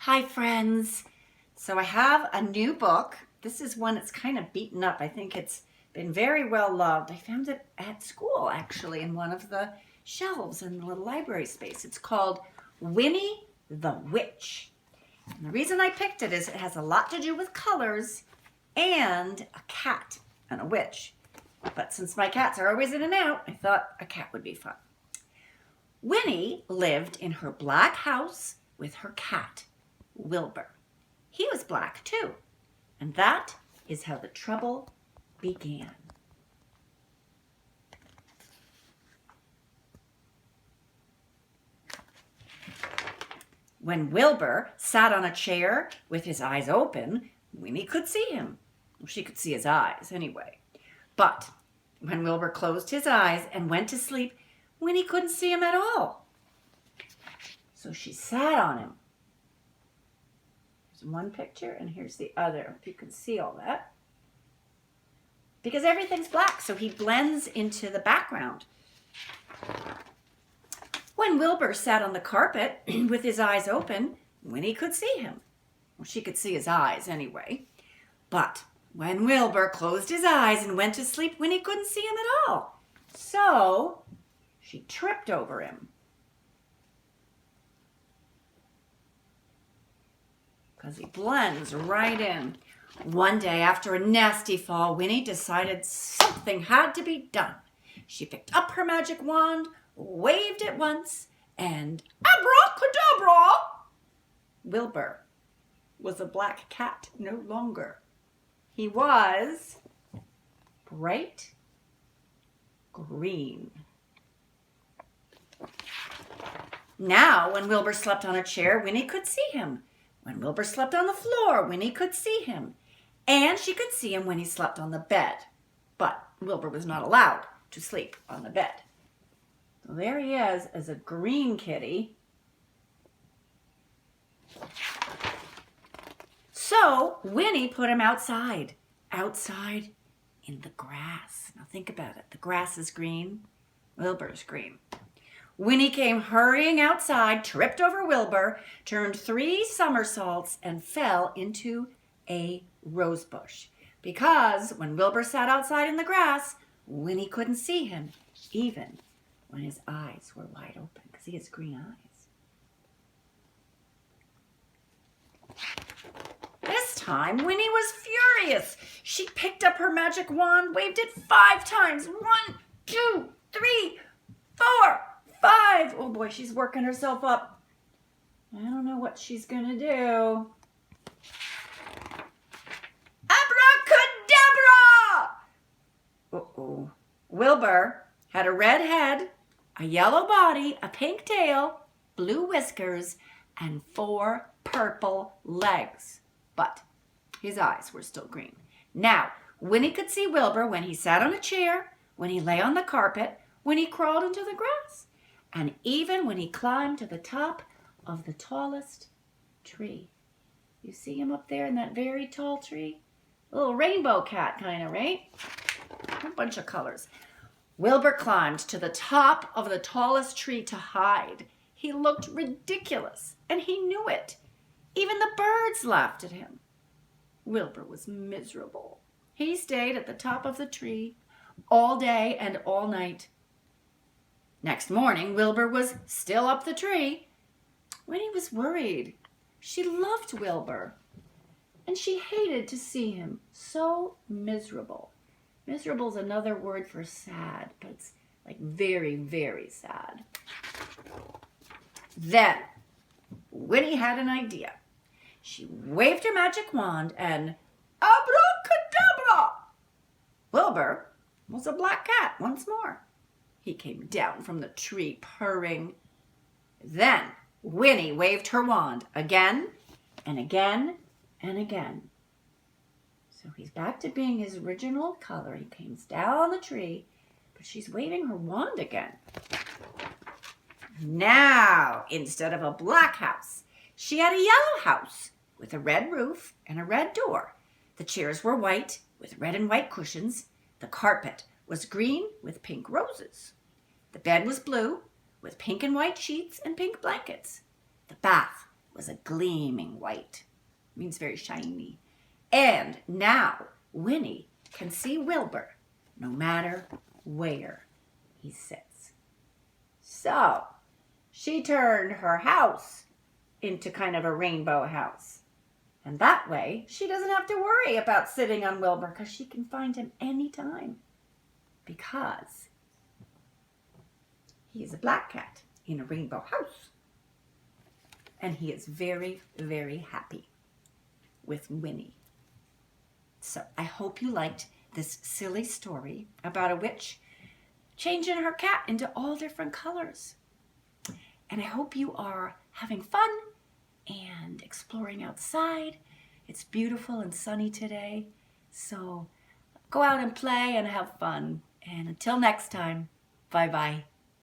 Hi friends. So I have a new book. This is one that's kind of beaten up. I think it's been very well loved. I found it at school actually in one of the shelves in the little library space. It's called Winnie the Witch. And the reason I picked it is it has a lot to do with colors and a cat and a witch. But since my cats are always in and out, I thought a cat would be fun. Winnie lived in her black house with her cat, Wilbur. He was black too, and that is how the trouble began. When Wilbur sat on a chair with his eyes open, Winnie could see him. Well, she could see his eyes anyway. But when Wilbur closed his eyes and went to sleep, Winnie couldn't see him at all. So she sat on him. Here's one picture and here's the other, if you can see all that. Because everything's black, so he blends into the background. When Wilbur sat on the carpet with his eyes open, Winnie could see him. Well, she could see his eyes anyway. But when Wilbur closed his eyes and went to sleep, Winnie couldn't see him at all. So she tripped over him. Because he blends right in. One day after a nasty fall, Winnie decided something had to be done. She picked up her magic wand, waved it once, and abracadabra! Wilbur was a black cat no longer. He was bright green. Now, when Wilbur slept on a chair, Winnie could see him. When Wilbur slept on the floor, Winnie could see him. And she could see him when he slept on the bed. But Wilbur was not allowed to sleep on the bed. So there he is as a green kitty. So Winnie put him outside in the grass. Now think about it. The grass is green. Wilbur's green. Winnie came hurrying outside, tripped over Wilbur, turned 3 somersaults, and fell into a rose bush. Because when Wilbur sat outside in the grass, Winnie couldn't see him, even when his eyes were wide open, because he has green eyes. This time, Winnie was furious. She picked up her magic wand, waved it 5 times. 1, 2, 3, 4, 5. Oh boy, she's working herself up. I don't know what she's gonna do. Abracadabra! Uh-oh. Wilbur had a red head, a yellow body, a pink tail, blue whiskers, and 4 purple legs. But his eyes were still green. Now, Winnie could see Wilbur when he sat on a chair, when he lay on the carpet, when he crawled into the grass, and even when he climbed to the top of the tallest tree. You see him up there in that very tall tree? A little rainbow cat kind of, right? A bunch of colors. Wilbur climbed to the top of the tallest tree to hide. He looked ridiculous, and he knew it. Even the birds laughed at him. Wilbur was miserable. He stayed at the top of the tree all day and all night. Next morning, Wilbur was still up the tree. Winnie was worried. She loved Wilbur, and she hated to see him so miserable. Miserable is another word for sad, but it's like very, very sad. Then Winnie had an idea. She waved her magic wand and abracadabra! Wilbur was a black cat once more. He came down from the tree purring. Then Winnie waved her wand again and again and again. So he's back to being his original color. He came down the tree, but she's waving her wand again. Now, instead of a black house, she had a yellow house with a red roof and a red door. The chairs were white with red and white cushions. The carpet was green with pink roses. The bed was blue with pink and white sheets and pink blankets. The bath was a gleaming white. It means very shiny. And now Winnie can see Wilbur no matter where he sits. So she turned her house into kind of a rainbow house. And that way she doesn't have to worry about sitting on Wilbur because she can find him anytime. Because he is a black cat in a rainbow house. And he is very, very happy with Winnie. So I hope you liked this silly story about a witch changing her cat into all different colors. And I hope you are having fun and exploring outside. It's beautiful and sunny today. So go out and play and have fun. And until next time, bye-bye.